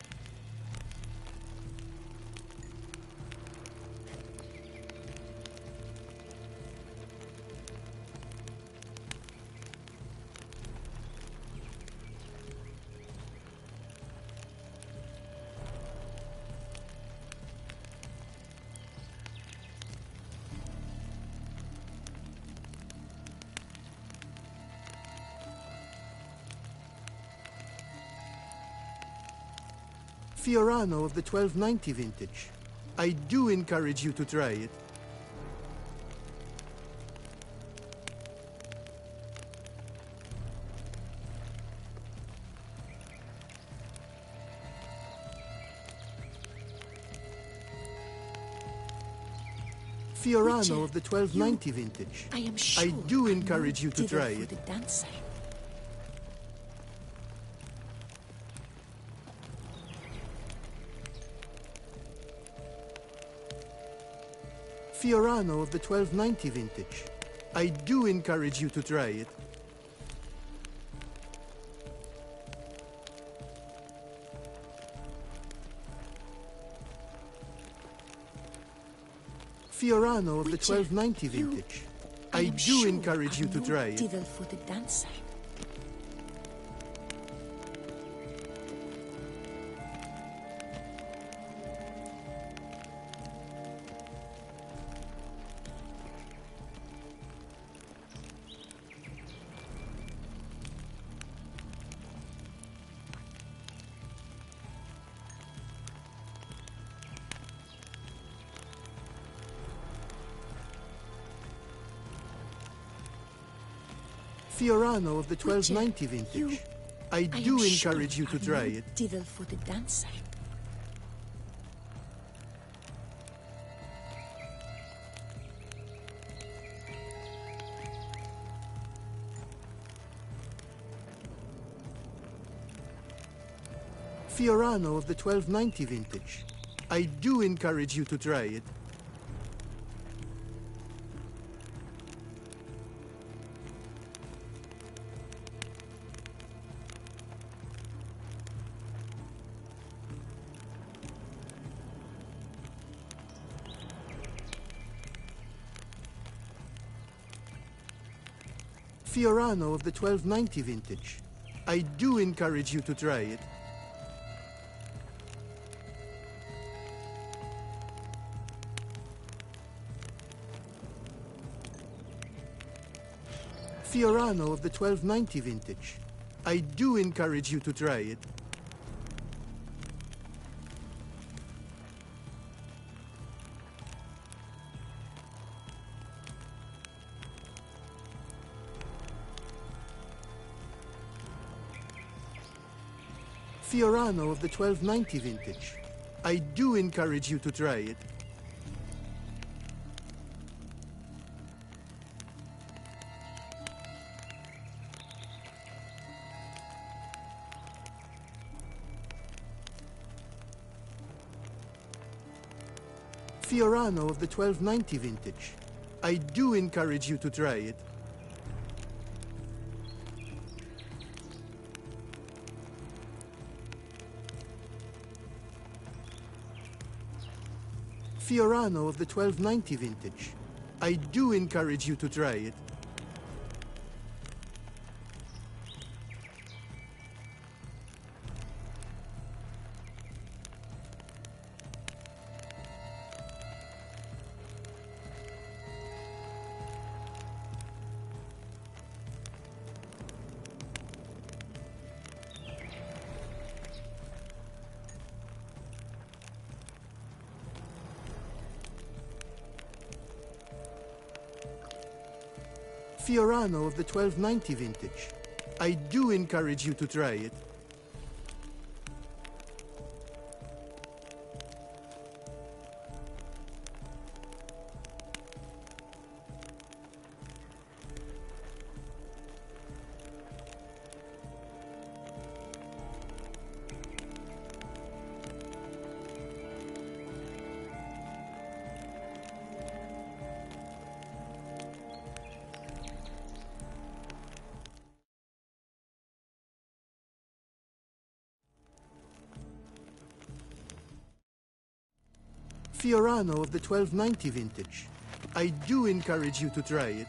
Fiorano of the 1290 vintage. I do encourage you to try it. Fiorano of the 1290 vintage. I am sure I do encourage you to dither try for it. the dancer. Fiorano of the 1290 vintage. I do encourage you to try it. Fiorano of the 1290 vintage. I do encourage you to try it. Dither for the dancer. Fiorano of the 1290 vintage. I do encourage you to try it. Dither for the dancer. Fiorano of the 1290 vintage. I do encourage you to try it. Fiorano of the 1290 vintage. I do encourage you to try it. Fiorano of the 1290 vintage. I do encourage you to try it. Fiorano of the 1290 vintage. I do encourage you to try it. Fiorano of the 1290 vintage. I do encourage you to try it. Fiorano of the 1290 vintage. I do encourage you to try it. Fiorano of the 1290 vintage. I do encourage you to try it. Fiorano of the 1290 vintage. I do encourage you to try it.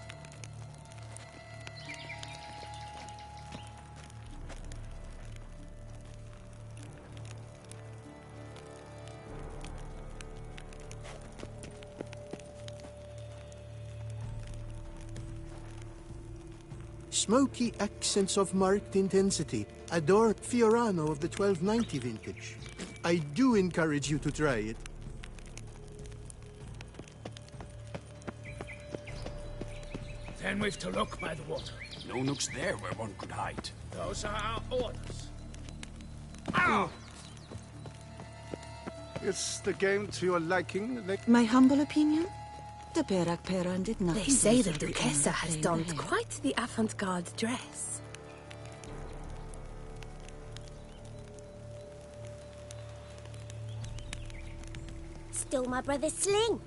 Smoky accents of marked intensity. Adore Fiorano of the 1290 vintage. I do encourage you to try it. Then we've to look by the water. No nooks there where one could hide. Those are our orders. Ow! Is the game to your liking? My humble opinion? The Perak Peran did nothing. They say the Duquesa has donned quite the avant-garde dress. Stole my brother's sling.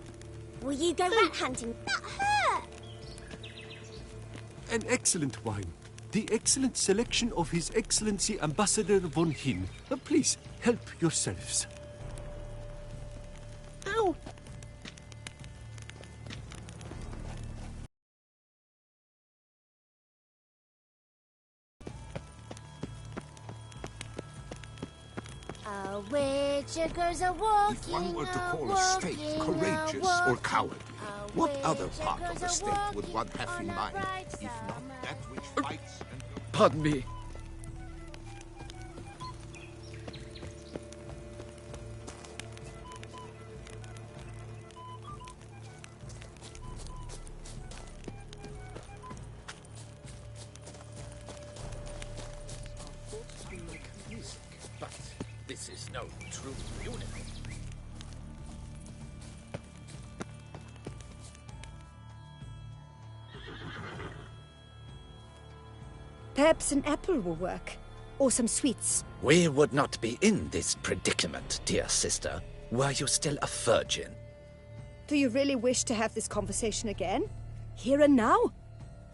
Will you go rat hunting? Not her! An excellent wine. The excellent selection of His Excellency Ambassador von Hin. Please, help yourselves. Ow! A witcher goes a walking. If one were to call a state courageous or cowardly, what other part of the state would one have in mind, if not that which fights and... Pardon me. But this is no true unicorn. Perhaps an apple will work. Or some sweets. We would not be in this predicament, dear sister, were you still a virgin. Do you really wish to have this conversation again? Here and now?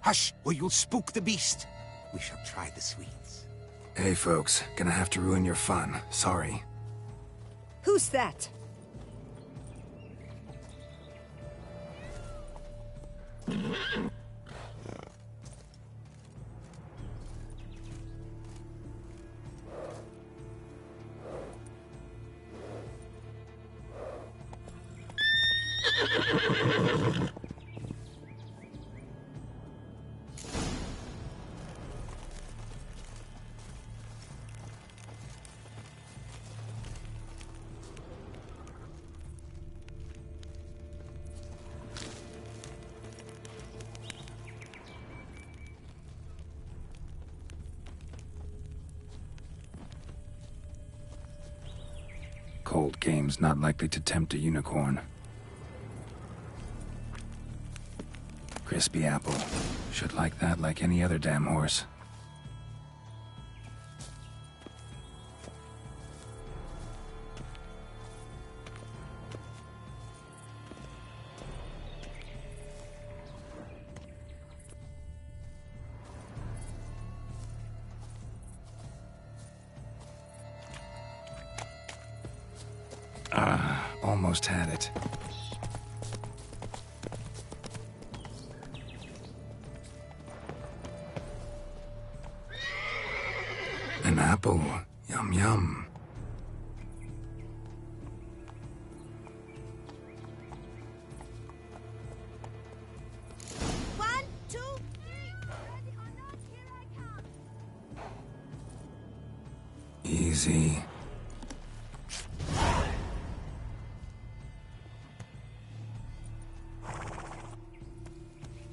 Hush, or you'll spook the beast. We shall try the sweets. Hey folks, gonna have to ruin your fun. Sorry. Who's that? old game's not likely to tempt a unicorn. Crispy apple. Should like that like any other damn horse. Almost had it. An apple. Yum yum. One, two, three. Ready or not, here I come. Easy.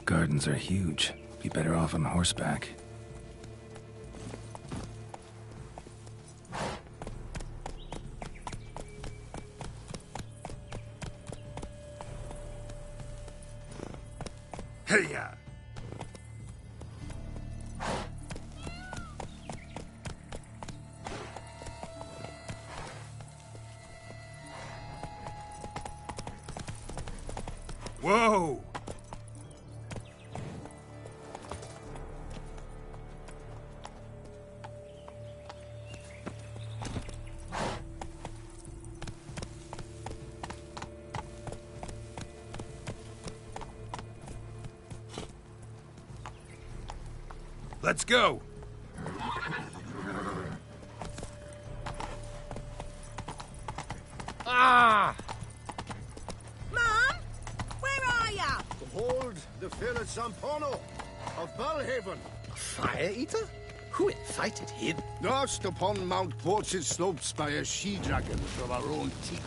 Gardens are huge. Be better off on horseback. Hey-ya! Whoa! Let's go! Ah! Mom, where are ya? Behold the fair Zampono of Belhaven. A fire-eater? Who invited him? Nursed upon Mount Port's slopes by a she-dragon of our own teat.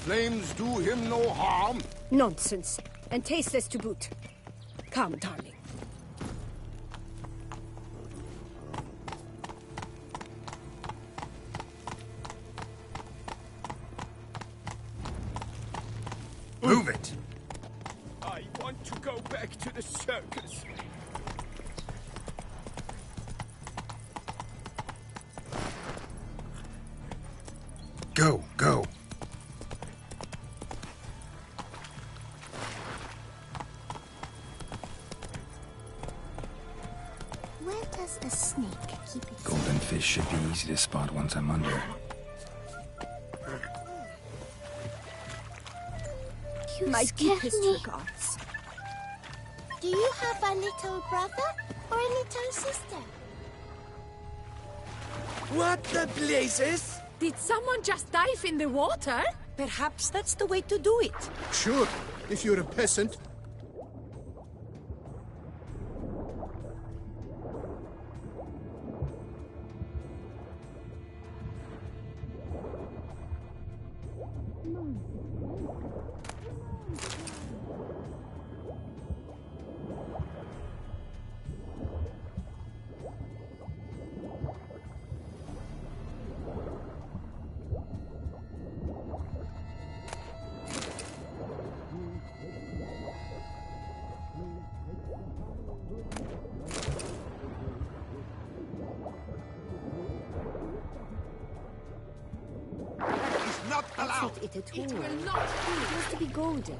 Flames do him no harm. Nonsense. And tasteless to boot. Come, darling. Move it! I want to go back to the circus. Go, go. Where does a snake keep its... Golden fish should be easy to spot once I'm under. You My scare deepest me. regards. Do you have a little brother or a little sister? What the blazes? Did someone just dive in the water? Perhaps that's the way to do it. Sure, if you're a peasant. That's not it at all. It will not be. It has to be golden.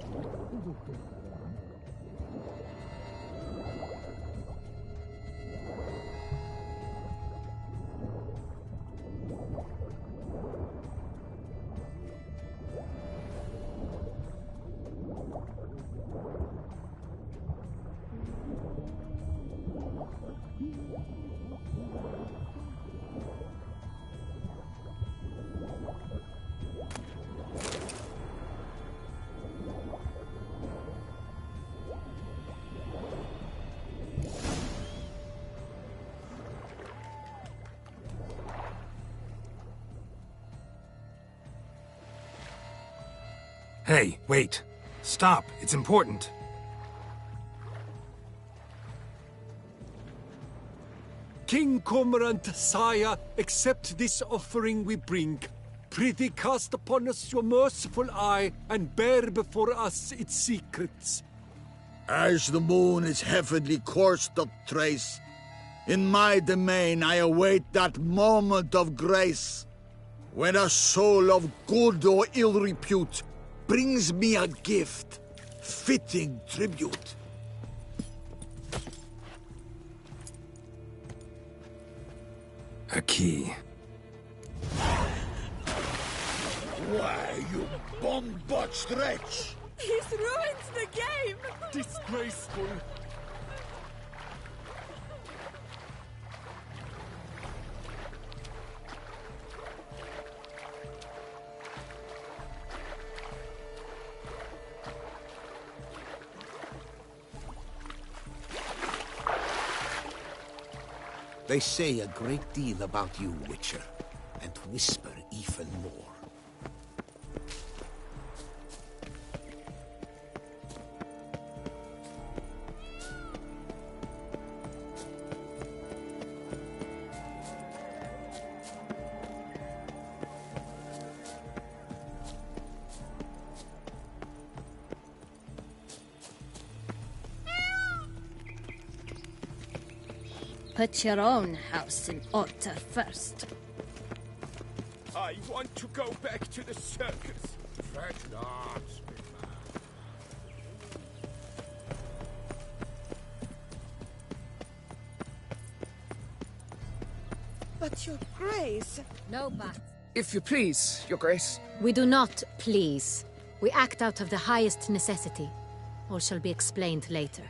Hey, wait. Stop. It's important. King Cormorant, sire, accept this offering we bring. Prithee cast upon us your merciful eye, and bear before us its secrets. As the moon its heavenly course doth trace, in my domain I await that moment of grace, when a soul of good or ill repute brings me a gift, fitting tribute. A key. Why, you bomb-botched wretch! He's ruined the game! Disgraceful! They say a great deal about you, Witcher, and whisper even more. Put your own house in order first. I want to go back to the circus. Fetch dogs, big man. But your grace... No but. If you please, your grace. We do not please. We act out of the highest necessity. All shall be explained later.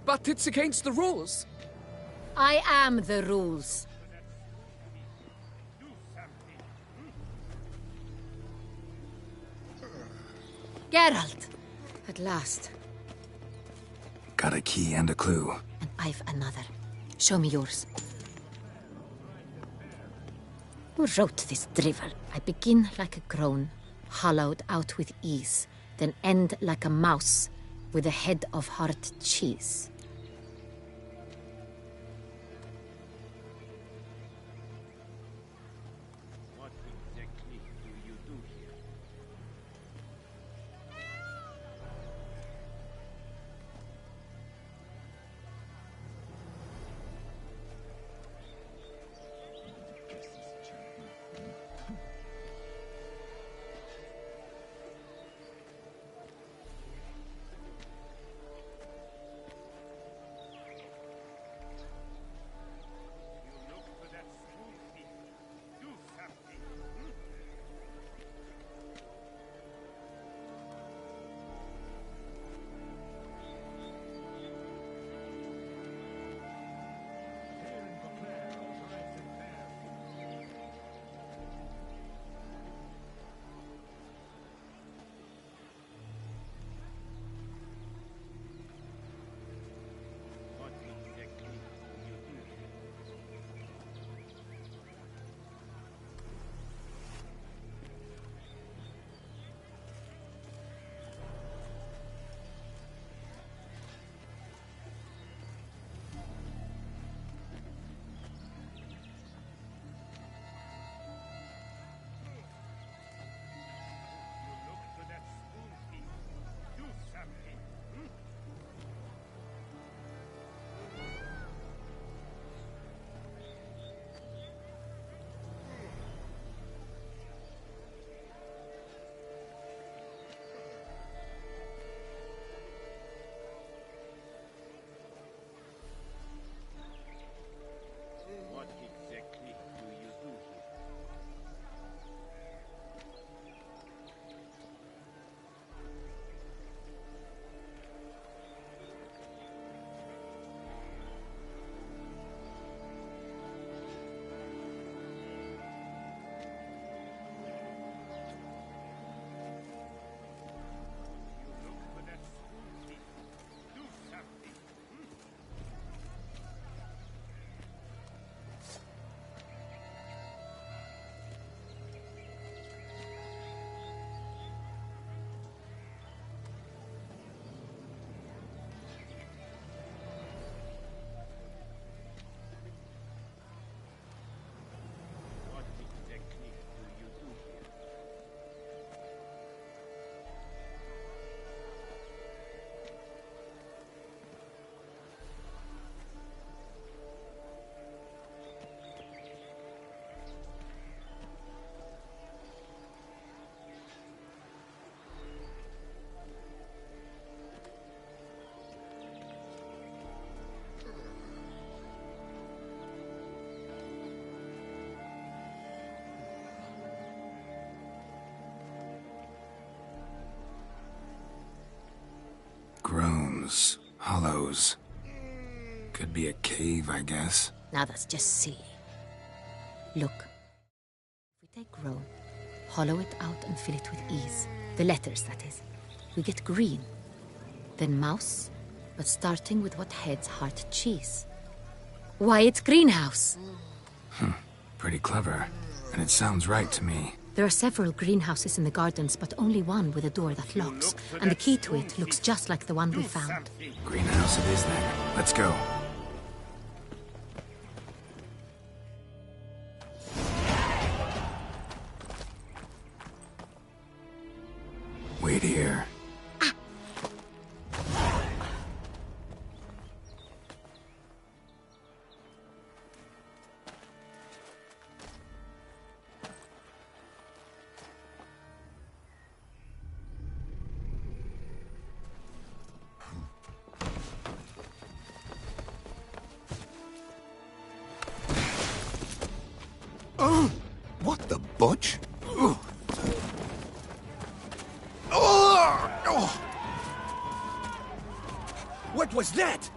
But it's against the rules. I am the rules. Geralt! At last. Got a key and a clue. And I've another. Show me yours. Who wrote this drivel? I begin like a groan, hollowed out with ease, then end like a mouse, with a head of hard cheese. What exactly do you do here? those hollows? Could be a cave, I guess. Now that's just silly. Look. If we take Rome, hollow it out and fill it with ease. The letters, that is. We get green. Then mouse, but starting with what heads heart cheese. Why, it's greenhouse. Pretty clever. And it sounds right to me. There are several greenhouses in the gardens, but only one with a door that locks. And the key to it looks just like the one we found. Greenhouse it is then. Let's go. Wait here. What the butch? What was that?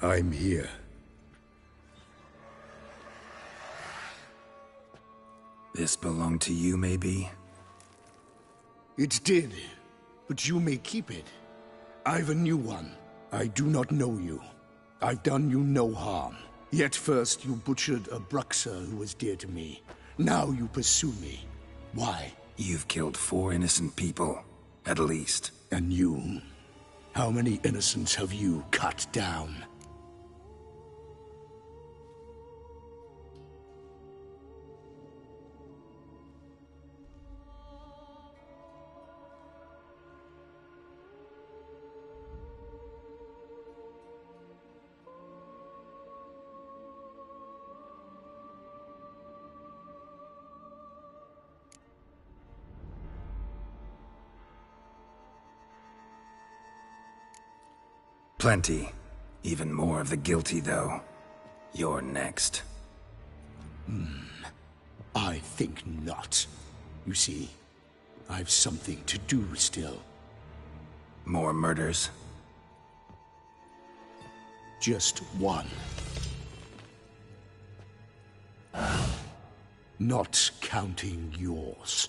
I'm here. This belonged to you, maybe? It did, but you may keep it. I've a new one. I do not know you. I've done you no harm. Yet first you butchered a Bruxa who was dear to me. Now you pursue me. Why? You've killed 4 innocent people, at least. And you? How many innocents have you cut down? Plenty. Even more of the guilty, though. You're next. I think not. You see, I've something to do still. More murders? Just one. Not counting yours.